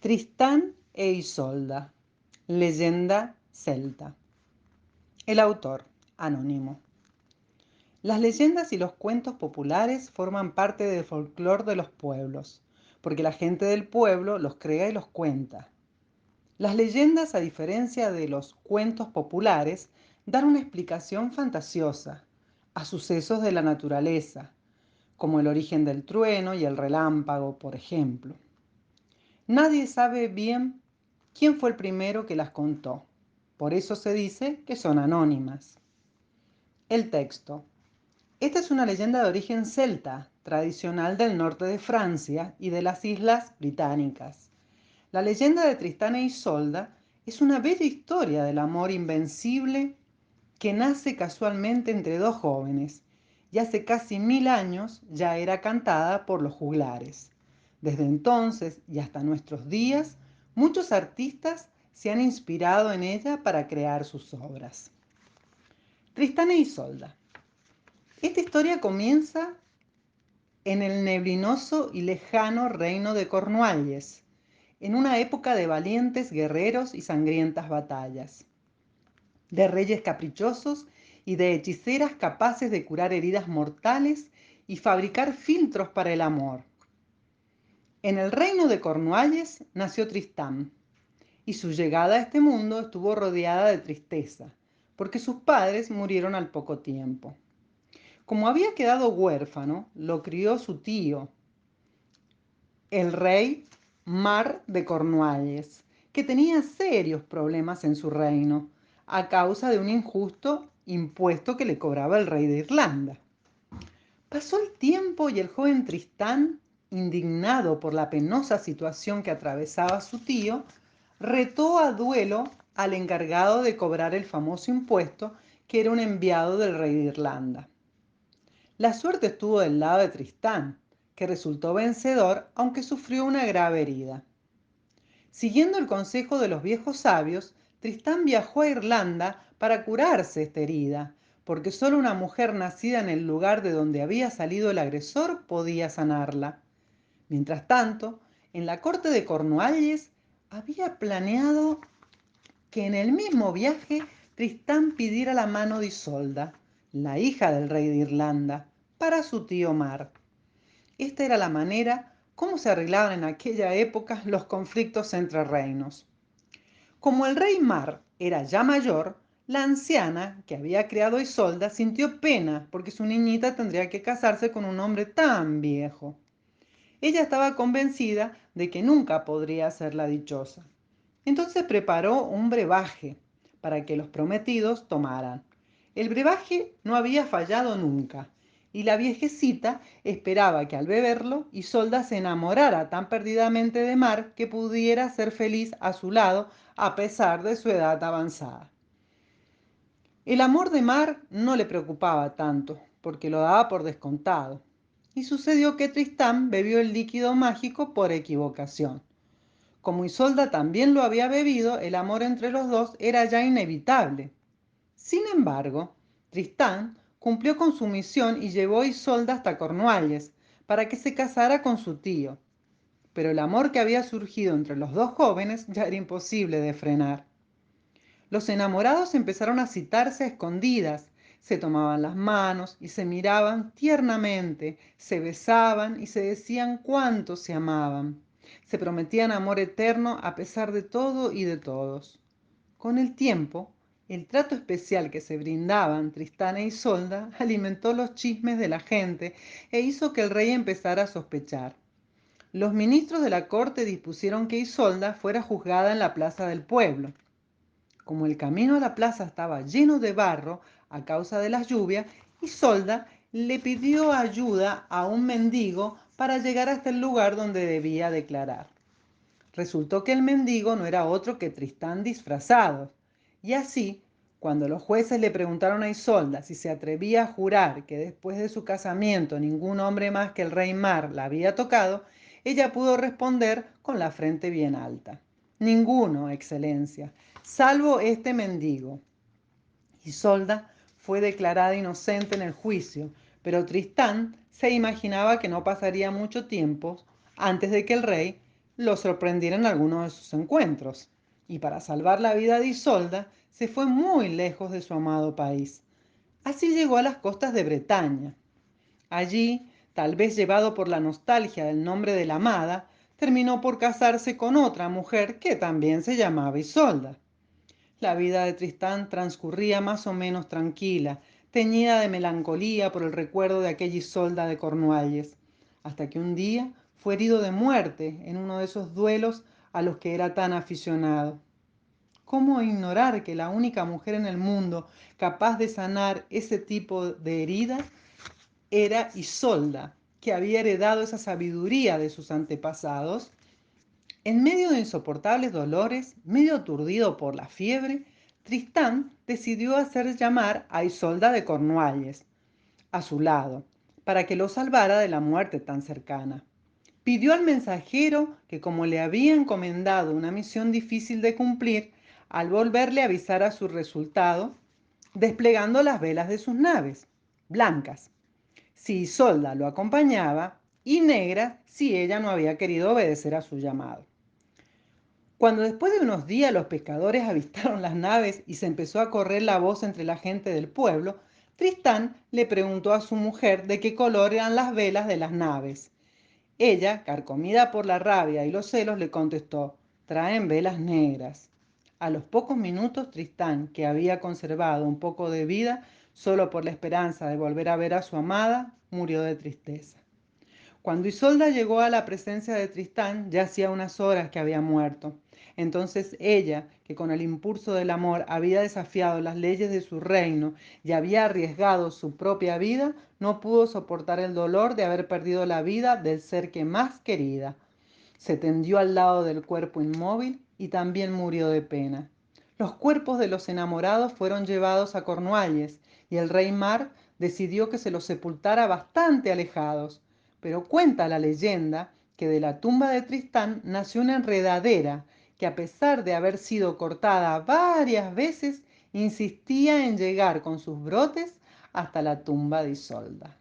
Tristán e Isolda, leyenda celta. El autor, anónimo. Las leyendas y los cuentos populares forman parte del folclore de los pueblos, porque la gente del pueblo los crea y los cuenta. Las leyendas, a diferencia de los cuentos populares, dan una explicación fantasiosa a sucesos de la naturaleza, como el origen del trueno y el relámpago, por ejemplo. Nadie sabe bien quién fue el primero que las contó. Por eso se dice que son anónimas. El texto. Esta es una leyenda de origen celta, tradicional del norte de Francia y de las Islas Británicas. La leyenda de Tristán e Isolda es una bella historia del amor invencible que nace casualmente entre dos jóvenes y hace casi 1000 años ya era cantada por los juglares. Desde entonces y hasta nuestros días, muchos artistas se han inspirado en ella para crear sus obras. Tristán e Isolda. Esta historia comienza en el neblinoso y lejano reino de Cornualles, en una época de valientes guerreros y sangrientas batallas, de reyes caprichosos y de hechiceras capaces de curar heridas mortales y fabricar filtros para el amor. En el reino de Cornualles nació Tristán, y su llegada a este mundo estuvo rodeada de tristeza, porque sus padres murieron al poco tiempo. Como había quedado huérfano, lo crió su tío, el rey Mar de Cornualles, que tenía serios problemas en su reino, a causa de un injusto impuesto que le cobraba el rey de Irlanda. Pasó el tiempo y el joven Tristán, indignado por la penosa situación que atravesaba su tío, retó a duelo al encargado de cobrar el famoso impuesto, que era un enviado del rey de Irlanda. La suerte estuvo del lado de Tristán, que resultó vencedor aunque sufrió una grave herida. Siguiendo el consejo de los viejos sabios, Tristán viajó a Irlanda para curarse esta herida, porque solo una mujer nacida en el lugar de donde había salido el agresor podía sanarla. Mientras tanto, en la corte de Cornualles había planeado que en el mismo viaje Tristán pidiera la mano de Isolda, la hija del rey de Irlanda, para su tío Mar. Esta era la manera como se arreglaban en aquella época los conflictos entre reinos. Como el rey Mar era ya mayor, la anciana que había criado a Isolda sintió pena porque su niñita tendría que casarse con un hombre tan viejo. Ella estaba convencida de que nunca podría hacerla dichosa. Entonces preparó un brebaje para que los prometidos tomaran. El brebaje no había fallado nunca, y la viejecita esperaba que al beberlo Isolda se enamorara tan perdidamente de Mar que pudiera ser feliz a su lado a pesar de su edad avanzada. El amor de Mar no le preocupaba tanto, porque lo daba por descontado, y sucedió que Tristán bebió el líquido mágico por equivocación. Como Isolda también lo había bebido, el amor entre los dos era ya inevitable. Sin embargo, Tristán cumplió con su misión y llevó a Isolda hasta Cornualles para que se casara con su tío. Pero el amor que había surgido entre los dos jóvenes ya era imposible de frenar. Los enamorados empezaron a citarse a escondidas, se tomaban las manos y se miraban tiernamente, se besaban y se decían cuánto se amaban. Se prometían amor eterno a pesar de todo y de todos. Con el tiempo, el trato especial que se brindaban Tristán e Isolda alimentó los chismes de la gente e hizo que el rey empezara a sospechar. Los ministros de la corte dispusieron que Isolda fuera juzgada en la plaza del pueblo. Como el camino a la plaza estaba lleno de barro a causa de las lluvias, Isolda le pidió ayuda a un mendigo para llegar hasta el lugar donde debía declarar. Resultó que el mendigo no era otro que Tristán disfrazado, y así, cuando los jueces le preguntaron a Isolda si se atrevía a jurar que después de su casamiento ningún hombre más que el rey Mar la había tocado, ella pudo responder con la frente bien alta: ninguno, excelencia, salvo este mendigo. Isolda fue declarada inocente en el juicio, pero Tristán se imaginaba que no pasaría mucho tiempo antes de que el rey lo sorprendiera en alguno de sus encuentros, y para salvar la vida de Isolda se fue muy lejos de su amado país. Así llegó a las costas de Bretaña. Allí, tal vez llevado por la nostalgia del nombre de la amada, terminó por casarse con otra mujer que también se llamaba Isolda. La vida de Tristán transcurría más o menos tranquila, teñida de melancolía por el recuerdo de aquella Isolda de Cornualles, hasta que un día fue herido de muerte en uno de esos duelos a los que era tan aficionado. ¿Cómo ignorar que la única mujer en el mundo capaz de sanar ese tipo de heridas era Isolda, que había heredado esa sabiduría de sus antepasados? En medio de insoportables dolores, medio aturdido por la fiebre, Tristán decidió hacer llamar a Isolda de Cornualles a su lado, para que lo salvara de la muerte tan cercana. Pidió al mensajero que, como le había encomendado una misión difícil de cumplir, al volver le avisara su resultado, desplegando las velas de sus naves, blancas, si Isolda lo acompañaba, y negras si ella no había querido obedecer a su llamado. Cuando después de unos días los pescadores avistaron las naves y se empezó a correr la voz entre la gente del pueblo, Tristán le preguntó a su mujer de qué color eran las velas de las naves. Ella, carcomida por la rabia y los celos, le contestó: traen velas negras. A los pocos minutos, Tristán, que había conservado un poco de vida solo por la esperanza de volver a ver a su amada, murió de tristeza. Cuando Isolda llegó a la presencia de Tristán, ya hacía unas horas que había muerto. Entonces ella, que con el impulso del amor había desafiado las leyes de su reino y había arriesgado su propia vida, no pudo soportar el dolor de haber perdido la vida del ser que más quería. Se tendió al lado del cuerpo inmóvil y también murió de pena. Los cuerpos de los enamorados fueron llevados a Cornualles y el rey Mar decidió que se los sepultara bastante alejados. Pero cuenta la leyenda que de la tumba de Tristán nació una enredadera que, a pesar de haber sido cortada varias veces, insistía en llegar con sus brotes hasta la tumba de Isolda.